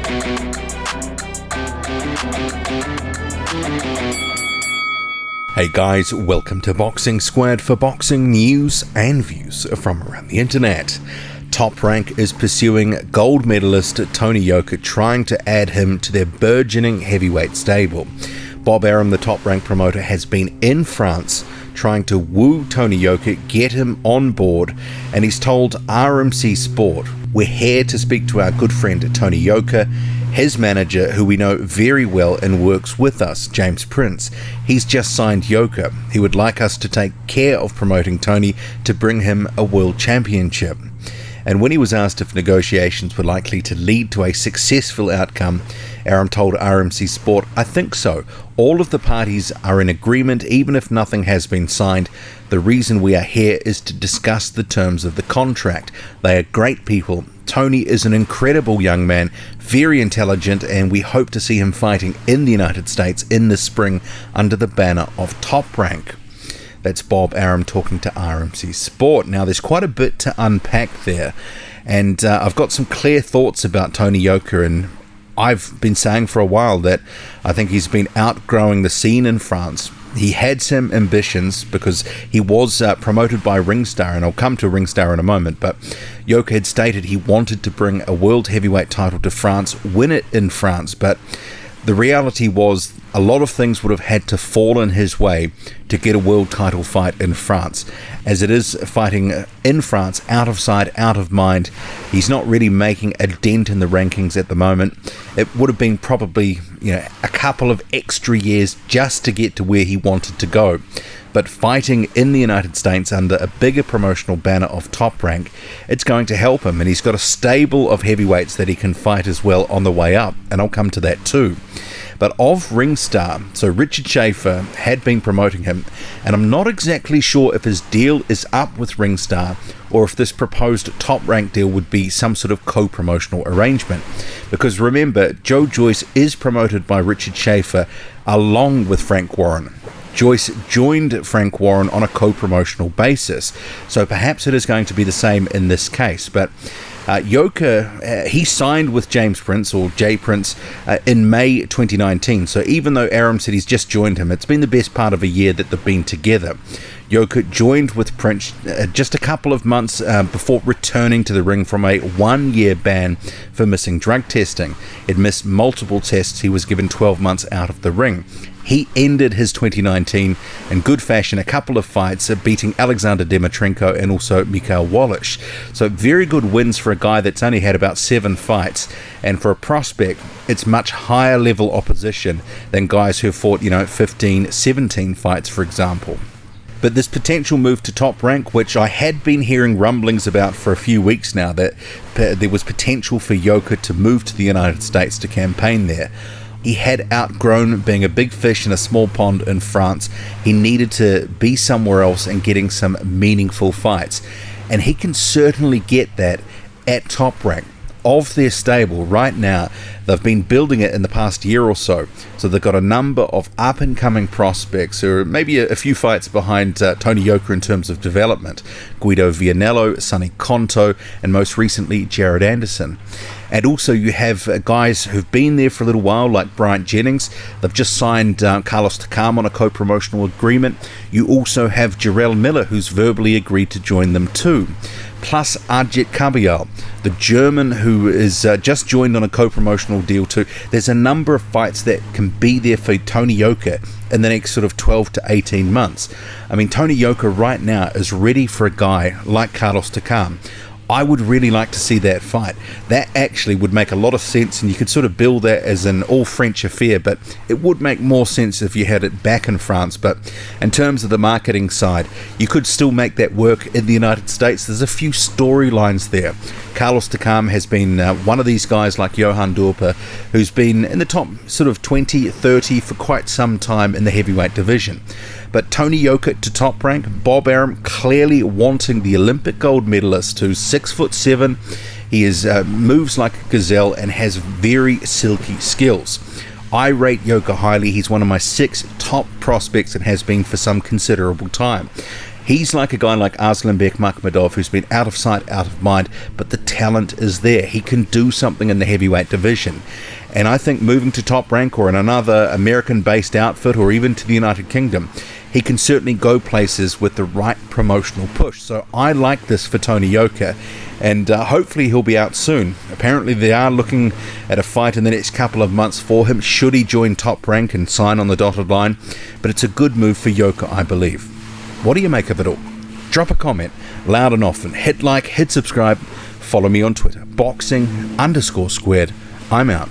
Hey guys, welcome to Boxing Squared for boxing news and views from around the internet. Top Rank is pursuing gold medalist Tony Yoka, trying to add him to their burgeoning heavyweight stable. Bob Arum, the Top Rank promoter, has been in France trying to woo Tony Yoka, get him on board, and he's told RMC Sport, "We're here to speak to our good friend Tony Yoka, his manager, who we know very well and works with us, James Prince. He's just signed Yoka. He would like us to take care of promoting Tony to bring him a world championship." And when he was asked if negotiations were likely to lead to a successful outcome, Arum told RMC Sport, "I think so. All of the parties are in agreement, even if nothing has been signed. The reason we are here is to discuss the terms of the contract. They are great people. Tony is an incredible young man, very intelligent, and we hope to see him fighting in the United States in the spring under the banner of Top Rank." That's Bob Arum talking to RMC Sport. Now, there's quite a bit to unpack there, and I've got some clear thoughts about Tony Yoka, and I've been saying for a while that I think he's been outgrowing the scene in France. He had some ambitions because he was promoted by Ringstar, and I'll come to Ringstar in a moment, but Yoka had stated he wanted to bring a world heavyweight title to France, win it in France, but the reality was a lot of things would have had to fall in his way to get a world title fight in France. As it is, fighting in France, out of sight, out of mind, he's not really making a dent in the rankings at the moment. It would have been probably, a couple of extra years just to get to where he wanted to go. But fighting in the United States under a bigger promotional banner of Top Rank, it's going to help him, and he's got a stable of heavyweights that he can fight as well on the way up, and I'll come to that too. But of Ringstar, so Richard Schaefer had been promoting him, and I'm not exactly sure if his deal is up with Ringstar or if this proposed Top Rank deal would be some sort of co-promotional arrangement. Because remember, Joe Joyce is promoted by Richard Schaefer along with Frank Warren. Joyce joined Frank Warren on a co-promotional basis, so perhaps it is going to be the same in this case. But Yoka, he signed with James Prince, or Jay Prince, in May 2019. So even though Arum said he's just joined him, it's been the best part of a year that they've been together. Yoka joined with Prince just a couple of months before returning to the ring from a 1-year ban for missing drug testing. He'd missed multiple tests. He was given 12 months out of the ring. He ended his 2019 in good fashion, a couple of fights, beating Alexander Dimitrenko and also Mikhail Wallach. So very good wins for a guy that's only had about 7 fights. And for a prospect, it's much higher level opposition than guys who fought, 15, 17 fights, for example. But this potential move to Top Rank, which I had been hearing rumblings about for a few weeks now, that there was potential for Yoka to move to the United States to campaign there. He had outgrown being a big fish in a small pond in France. He needed to be somewhere else and getting some meaningful fights. And he can certainly get that at Top Rank. Of their stable right now, they've been building it in the past year or so. So they've got a number of up-and-coming prospects who are maybe a few fights behind Tony Yoka in terms of development. Guido Vianello, Sonny Conto, and most recently Jared Anderson. And also you have guys who've been there for a little while, like Bryant Jennings. They've just signed Carlos Takam on a co-promotional agreement. You also have Jarrell Miller, who's verbally agreed to join them too. Plus Arjet Kabayel, the German who is just joined on a co-promotional deal too. There's a number of fights that can be there for Tony Yoka in the next sort of 12 to 18 months. I mean, Tony Yoka right now is ready for a guy like Carlos Takam. I would really like to see that fight. That actually would make a lot of sense, and you could sort of build that as an all-French affair, but it would make more sense if you had it back in France. But in terms of the marketing side, you could still make that work in the United States. There's a few storylines there. Carlos Takam has been one of these guys like Johan Dorper, who's been in the top sort of 20, 30 for quite some time in the heavyweight division. But Tony Yoka to Top Rank, Bob Arum clearly wanting the Olympic gold medalist, who's 6'7". He moves like a gazelle and has very silky skills. I rate Yoka highly. He's one of my 6 top prospects and has been for some considerable time. He's like a guy like Arslanbek Makhmedov, who's been out of sight, out of mind, but the talent is there. He can do something in the heavyweight division. And I think moving to Top Rank or in another American-based outfit or even to the United Kingdom, he can certainly go places with the right promotional push. So I like this for Tony Yoka, and hopefully he'll be out soon. Apparently they are looking at a fight in the next couple of months for him, should he join Top Rank and sign on the dotted line. But it's a good move for Yoka, I believe. What do you make of it all? Drop a comment, loud and often. Hit like, hit subscribe. Follow me on Twitter, boxing_squared. I'm out.